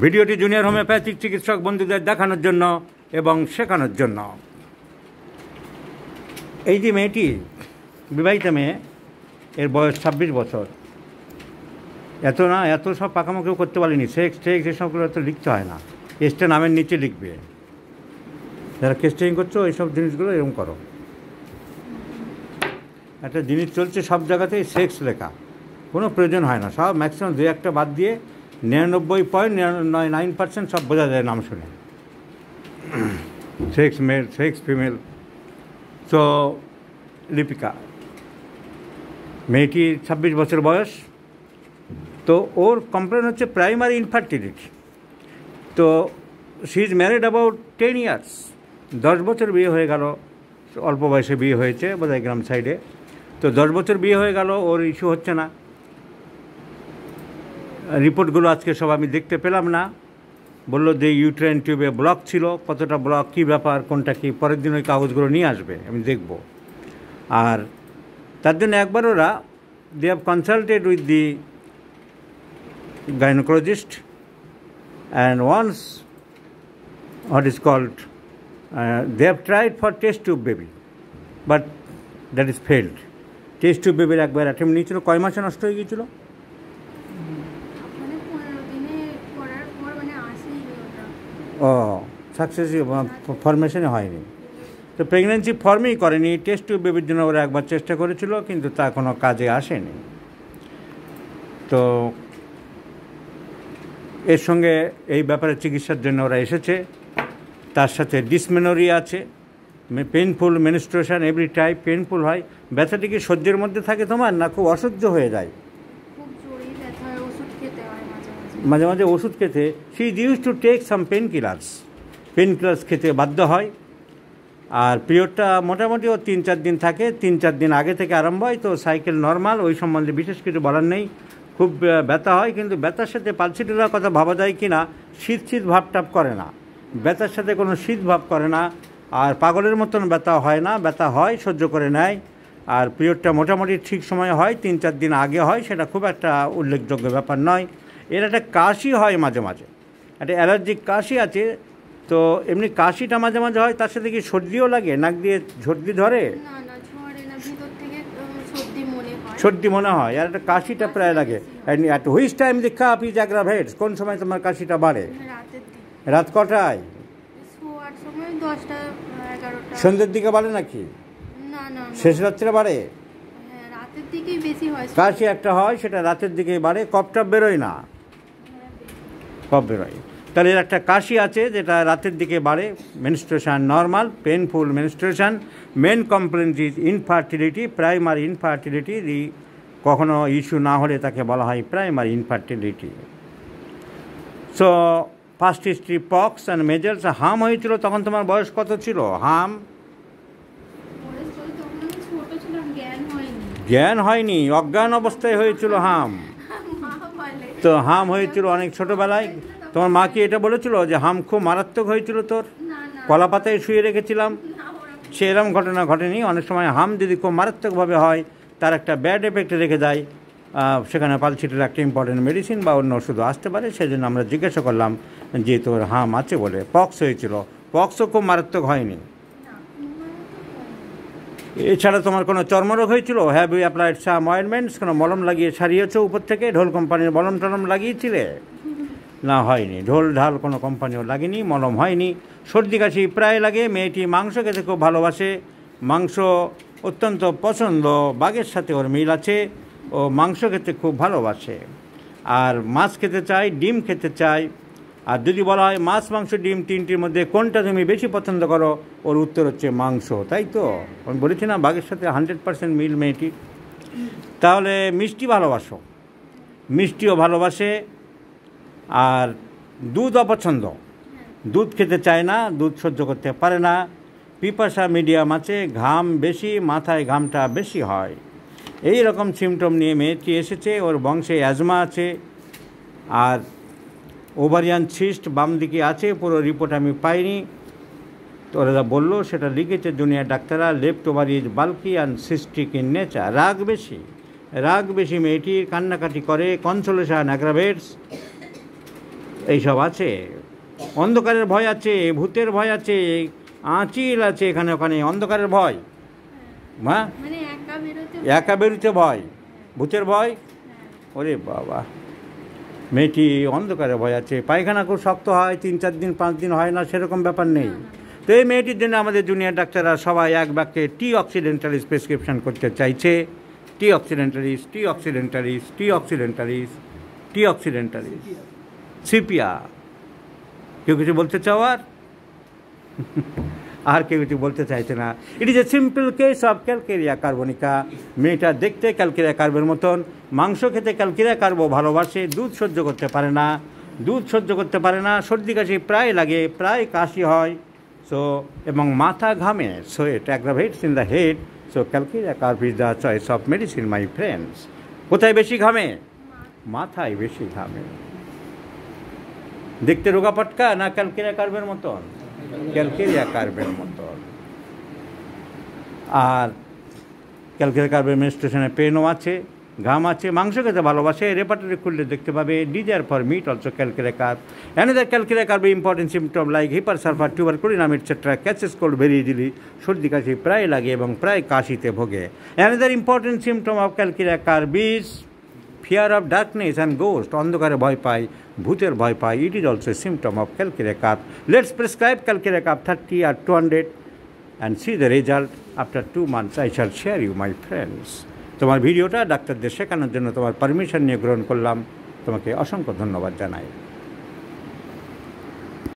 ভিডিওটি junior homeopathic চিকিৎসক বন্ধুদের দেখানোর জন্য এবং শেখানোর জন্য। এই যে মেয়েটি, বিবাহিতা মেয়ে, এর বয়স 26 বছর। এত সব পাকামো কেউ করতে পারেনি। সেক্স এসবগুলো তো লিখতে হয় না, কেসটা নামের নিচে লিখবে। যারা কেস ট্রেনিং করছো এইসব জিনিসগুলো এরকম করো। একটা জিনিস চলছে সব জায়গাতেই সেক্স লেখা, কোনো প্রয়োজন হয় না। সব ম্যাক্সিমাম 2-1টা বাদ দিয়ে 99.9% সব বোঝা যায় নাম শুনে। Sex male, sex female. তো লিপিকা মেয়েটির 26 বছর বয়স। তো ওর কমপ্লেন হচ্ছে প্রাইমারি ইনফার্টিলিটি। তো she is married about 10 years. 10 বছর বিয়ে হয়ে গেল, অল্প বয়সে বিয়ে হয়েছে বোধহয় গ্রাম সাইডে। তো 10 বছর বিয়ে হয়ে গেল, ওর ইস্যু হচ্ছে না। রিপোর্টগুলো আজকে সব আমি দেখতে পেলাম না। বললো যে ইউট্রাইন টিউবে ব্লক ছিল, কতটা ব্লক, কী ব্যাপার, কোনটা কী, পরের দিন ওই কাগজগুলো নিয়ে আসবে, আমি দেখব। আর তার জন্য একবার ওরা they have consulted with the gynecologist and once what is called they have tried for test tube baby but that is failed. Test tube বেবির একবার অ্যাটেম্প নিয়েছিল, কয় মাসে নষ্ট হয়ে গিয়েছিল। ও সাকসেস ফরমেশনে হয়নি, তো প্রেগনেন্সি ফর্মেই করেনি। টেস্ট টিউব বেবির জন্য ওরা একবার চেষ্টা করেছিল, কিন্তু তা কোনো কাজে আসেনি। তো এর সঙ্গে এই ব্যাপারে চিকিৎসার জন্য ওরা এসেছে। তার সাথে ডিসমেনোরিয়া আছে, painful menstruation, every type painful হয়। ব্যথাটি কি সহ্যের মধ্যে থাকে তোমার, না খুব অসহ্য হয়ে যায়? মাঝে মাঝে ওষুধ খেতে, she use to take some pain killers খেতে বাধ্য হয়। আর পিরিয়ডটা মোটামুটি ও 3-4 দিন থাকে, 3-4 দিন আগে থেকে আরম্ভ হয়। তো সাইকেল নর্মাল, ওই সম্বন্ধে বিশেষ কিছু বলার নেই। খুব ব্যথা হয়, কিন্তু ব্যথার সাথে পালসিটিলার কথা ভাবা যায় কি না, শীত ভাব টাপ করে না, ব্যথার সাথে কোনো শীত ভাব করে না। আর পাগলের মতন ব্যথা হয় না, ব্যথা হয়, সহ্য করে নেয়। আর পিরিয়ডটা মোটামুটি ঠিক সময়ে হয়, 3-4 দিন আগে হয়, সেটা খুব একটা উল্লেখযোগ্য ব্যাপার নয়। এর একটা কাশি হয় মাঝে মাঝে, একটা অ্যালার্জিক কাশি আছে। তো এমনি কাশিটা মাঝে মাঝে হয়, তার সাথে কি সর্দিও লাগে, নাক দিয়ে সর্দি ধরে, সর্দি মনে হয়, আর একটা কাশিটা প্রায় লাগে। At which time the calf is aggravates, কোন সময় তোমার কাশিটা বাড়ে? রাত কটায়? সন্ধ্যের দিকে বাড়ে নাকি শেষ রাত্রে বাড়ে? কাশি একটা হয়, সেটা রাতের দিকে বাড়ে। কফটা বেরোয় না, কফ বেরোয়। তাহলে এর একটা কাশি আছে যেটা রাতের দিকে বাড়ে। Menstruation normal, painful menstruation. Main complaint is infertility, primary infertility. কখনো ইস্যু না হলে তাকে বলা হয় primary infertility. So first history pox and measles. হাম হয়েছিল তখন তোমার বয়স কত ছিল? হাম জ্ঞান হয়নি, অজ্ঞান অবস্থায় হয়েছিল হাম। তো হাম হয়েছিল অনেক ছোটোবেলায়। তোমার মা কি এটা বলেছিল যে হাম খুব মারাত্মক হয়েছিল তোর, কলা পাতায় শুয়ে রেখেছিলাম? সে এরকম ঘটনা ঘটেনি। অনেক সময় হাম যদি খুব মারাত্মকভাবে হয়, তার একটা ব্যাড এফেক্ট রেখে যায়, সেখানে পালসিটির একটা ইম্পর্টেন্ট মেডিসিন বা অন্য ওষুধ আসতে পারে। সেজন্য আমরা জিজ্ঞাসা করলাম যে তোর হাম আছে বলে। পক্স হয়েছিল, পক্সও খুব মারাত্মক হয়নি। এছাড়া তোমার কোনো চর্মরোগ হয়েছিল? হ্যাভ ইউ অ্যাপ্লাইড সাম অয়েন্টমেন্টস, কোনো মলম লাগিয়ে সারিয়েছো উপর থেকে? ঢোল কোম্পানির মলম টলম লাগিয়েছিলে? না, হয়নি। ঢোল ঢাল কোনো কোম্পানিও লাগেনি, মলম হয়নি। সর্দি কাশি প্রায় লাগে। মেয়েটি মাংস খেতে খুব ভালোবাসে, মাংস অত্যন্ত পছন্দ, বাঘের সাথে ওর মিল আছে, ও মাংস খেতে খুব ভালোবাসে। আর মাছ খেতে চায়, ডিম খেতে চায়। আর যদি বলা হয় মাছ মাংস ডিম 3টির মধ্যে কোনটা তুমি বেশি পছন্দ করো, ওর উত্তর হচ্ছে মাংস। তাই তো আমি বলেছি না, বাঘের সাথে 100% মিল মেয়েটি। তাহলে মিষ্টি ভালোবাসো, মিষ্টিও ভালোবাসে। আর দুধ অপছন্দ, দুধ খেতে চায় না, দুধ সহ্য করতে পারে না। পিপাসা মিডিয়াম আছে, ঘাম বেশি, মাথায় ঘামটা বেশি হয়। এই রকম সিমটম নিয়ে মেয়েটি এসেছে। ওর বংশে অ্যাজমা আছে, আর ওভারিয়ান সিস্ট বাম দিকে আছে। পুরো রিপোর্ট আমি পাইনি, তো ওরা যা বললো সেটা লিখেছে জুনিয়র ডাক্তাররা। Left ovary is bulky and cystic in nature. রাগ বেশি মেয়েটির, কান্নাকাটি করে, কনসোলেশন অ্যাগ্রাভেটস। এইসব আছে। অন্ধকারের ভয় আছে, ভূতের ভয় আছে, আঁচিল আছে এখানে ওখানে, অন্ধকারের ভয়, হ্যাঁ, মানে একা বেরোতে ভয়, ভূতের ভয়। ওরে বাবা, মেয়েটি অন্ধকারে ভয় আছে। পায়খানা খুব শক্ত হয়, 3-4 দিন 5 দিন হয় না, সেরকম ব্যাপার নেই। তো এই মেয়েটির জন্য আমাদের জুনিয়র ডাক্তাররা সবাই এক বাক্যে টি অক্সিডেন্টালিস প্রেসক্রিপশন করতে চাইছে। টি অক্সিডেন্টালিস, টি অক্সিডেন্টালিস, টি অক্সিডেন্টালিস, টি অক্সিডেন্টালিস, সিপিয়া। কেউ কিছু বলতে চাও? আর কেউ কিছু বলতে চাইছে না। It is a simple case of calcarea carbonica. মেয়েটা দেখতে ক্যালকেরিয়া কার্বের মতন, মাংস খেতে ক্যালকেরিয়া কার্বো ভালোবাসে, দুধ সহ্য করতে পারে না, দুধ সহ্য করতে পারে না, সর্দি কাশি প্রায় লাগে, প্রায় কাশি হয়। সো এবং মাথা ঘামে, so it aggravates in the head. So calcarea carb is the choice of medicine my friends. কোথায় বেশি ঘামে? মাথায় বেশি ঘামে। দেখতে রোগা পটকা না ক্যালকেরিয়া কার্বের মতন? ক্যালকেরিয়া কার্বের মতন। আর ক্যালকেরিয়া কার্বের মেনস্ট্রুয়েশনে পেনও আছে, ঘাম আছে, মাংস খেতে ভালোবাসে, রেপার্টরি খুললে দেখতে পাবে desire for meat also calcarea carb. Another calcarea কার্বে important symptom like hepar sulphur, tuberculinum etcetera, catches cold very easily, সর্দি কাশি প্রায় লাগে এবং প্রায় কাশিতে ভোগে। Another important symptom of calcarea carb is fear of darkness and ghost, অন্ধকারে ভয় পায়, ভূতের ভয় পায়। It is also symptom of calcarea carb. Let's prescribe calcarea carb 30 or 200 and see the result after 2 months. I shall share you my friends. তোমার ভিডিওটা ডাক্তারদের শেখানোর জন্য তোমার পারমিশন নিয়ে গ্রহণ করলাম। তোমাকে অসংখ্য ধন্যবাদ জানাই।